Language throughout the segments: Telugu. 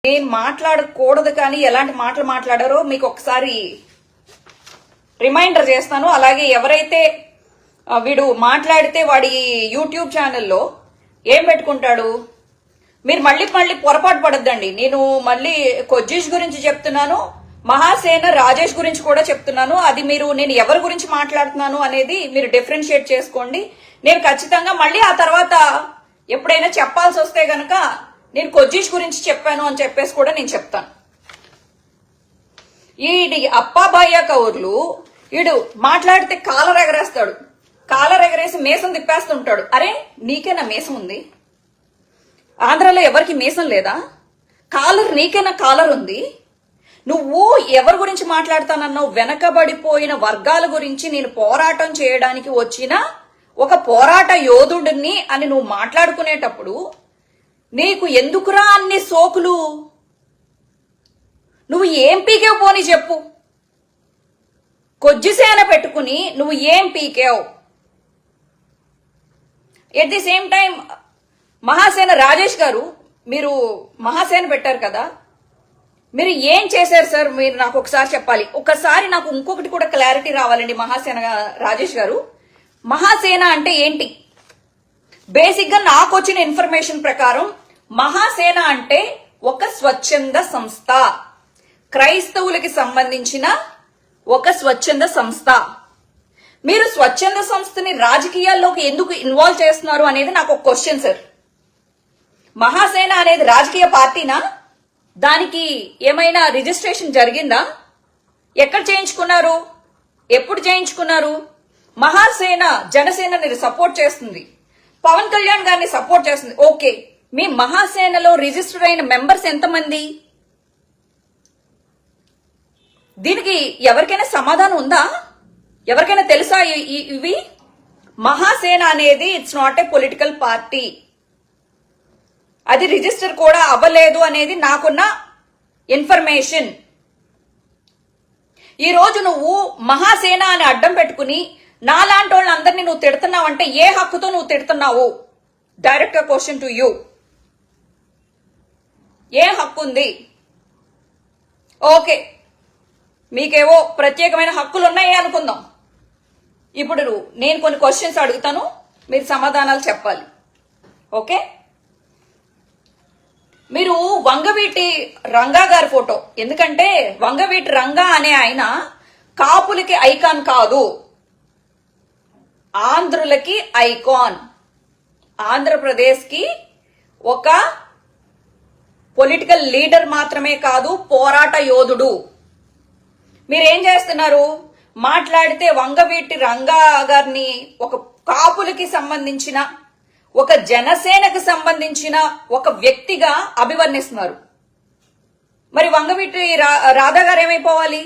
నేను మాట్లాడకూడదు కానీ ఎలాంటి మాటలు మాట్లాడారో మీకు ఒకసారి రిమైండర్ చేస్తాను. అలాగే ఎవరైతే వీడు మాట్లాడితే వాడి యూట్యూబ్ ఛానల్లో ఏం పెట్టుకుంటాడు, మీరు మళ్ళీ పొరపాటు పడద్దండి. నేను మళ్ళీ కొజ్జీష్ గురించి చెప్తున్నాను, మహాసేన రాజేష్ గురించి కూడా చెప్తున్నాను. అది నేను ఎవరి గురించి మాట్లాడుతున్నాను అనేది మీరు డిఫరెన్షియేట్ చేసుకోండి. నేను ఖచ్చితంగా మళ్ళీ ఆ తర్వాత ఎప్పుడైనా చెప్పాల్సి వస్తే గనక నేను కొజ్జీష్ గురించి చెప్పాను అని చెప్పేసి కూడా నేను చెప్తాను. ఈ అప్పాభయ్య కౌర్లు వీడు మాట్లాడితే కాలర్ ఎగరేస్తాడు, కాలర్ ఎగరేసి మీసం తిప్పేస్తుంటాడు. అరే నీకేనా మీసం ఉంది? ఆంధ్రాలో ఎవరికి మీసం లేదా? కాలర్ నీకేనా కాలర్ ఉంది? నువ్వు ఎవరి గురించి మాట్లాడతానన్నావు? వెనకబడిపోయిన వర్గాల గురించి నేను పోరాటం చేయడానికి వచ్చిన ఒక పోరాట యోధుడిని అని నువ్వు మాట్లాడుకునేటప్పుడు నీకు ఎందుకురా అన్ని సోకులు? నువ్వు ఏం పీకేవు పోని చెప్పు. కొజ్జిసేన పెట్టుకుని నువ్వు ఏం పీకేవు? At the same time Mahasena Rajesh గారు, మీరు మహాసేన పెట్టారు కదా, మీరు ఏం చేశారు సార్? మీరు నాకు ఒకసారి చెప్పాలి. ఒకసారి నాకు ఇంకొకటి కూడా క్లారిటీ రావాలండి. మహాసేన రాజేష్ గారు, మహాసేన అంటే ఏంటి? బేసిక్ గా నాకు వచ్చిన ఇన్ఫర్మేషన్ ప్రకారం మహాసేన అంటే ఒక స్వచ్ఛంద సంస్థ, క్రైస్తవులకి సంబంధించిన ఒక స్వచ్ఛంద సంస్థ. మీరు స్వచ్ఛంద సంస్థని రాజకీయాల్లోకి ఎందుకు ఇన్వాల్వ్ చేస్తున్నారు అనేది నాకు ఒక క్వశ్చన్ సార్. మహాసేన అనేది రాజకీయ పార్టీనా? దానికి ఏమైనా రిజిస్ట్రేషన్ జరిగిందా? ఎక్కడ చేయించుకున్నారు? ఎప్పుడు చేయించుకున్నారు? మహాసేన జనసేనని సపోర్ట్ చేస్తుంది, పవన్ కళ్యాణ్ గారిని సపోర్ట్ చేస్తుంది. ఓకే, మీ మహాసేనలో రిజిస్టర్ అయిన మెంబర్స్ ఎంతమంది? దీనికి ఎవరికైనా సమాధానం ఉందా? ఎవరికైనా తెలుసా ఇవి? మహాసేన అనేది it's not a political party. అది రిజిస్టర్ కూడా అవ్వలేదు అనేది నాకున్న ఇన్ఫర్మేషన్. ఈ రోజు నువ్వు మహాసేన అని అడ్డం పెట్టుకుని నాలాంటి వాళ్ళందరినీ నువ్వు తిడుతున్నావు అంటే ఏ హక్కుతో నువ్వు తిడుతున్నావు? Direct question to you. ఏ హక్కు ఉంది? ఓకే, మీకేవో ప్రత్యేకమైన హక్కులు ఉన్నాయి అనుకుందాం. ఇప్పుడు నేను కొన్ని క్వశ్చన్స్ అడుగుతాను, మీరు సమాధానాలు చెప్పాలి. ఓకే, మీరు వంగవీటి రంగా గారి ఫోటో, ఎందుకంటే వంగవీటి రంగా అనే ఆయన కాపులకి ఐకాన్ కాదు, ఆంధ్రులకి ఐకాన్. ఆంధ్రప్రదేశ్ కి ఒక పొలిటికల్ లీడర్ మాత్రమే కాదు, పోరాట యోధుడు. మీరేం చేస్తున్నారు? మాట్లాడితే వంగవీటి రంగా గారిని ఒక కాపులకి సంబంధించిన, ఒక జనసేనకు సంబంధించిన ఒక వ్యక్తిగా అభివర్ణిస్తున్నారు. మరి వంగవీటి రాధా గారు ఏమైపోవాలి?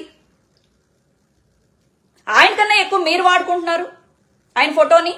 ఆయన కన్నా ఎక్కువ మీరు వాడుకుంటున్నారు ఆయన ఫోటోని.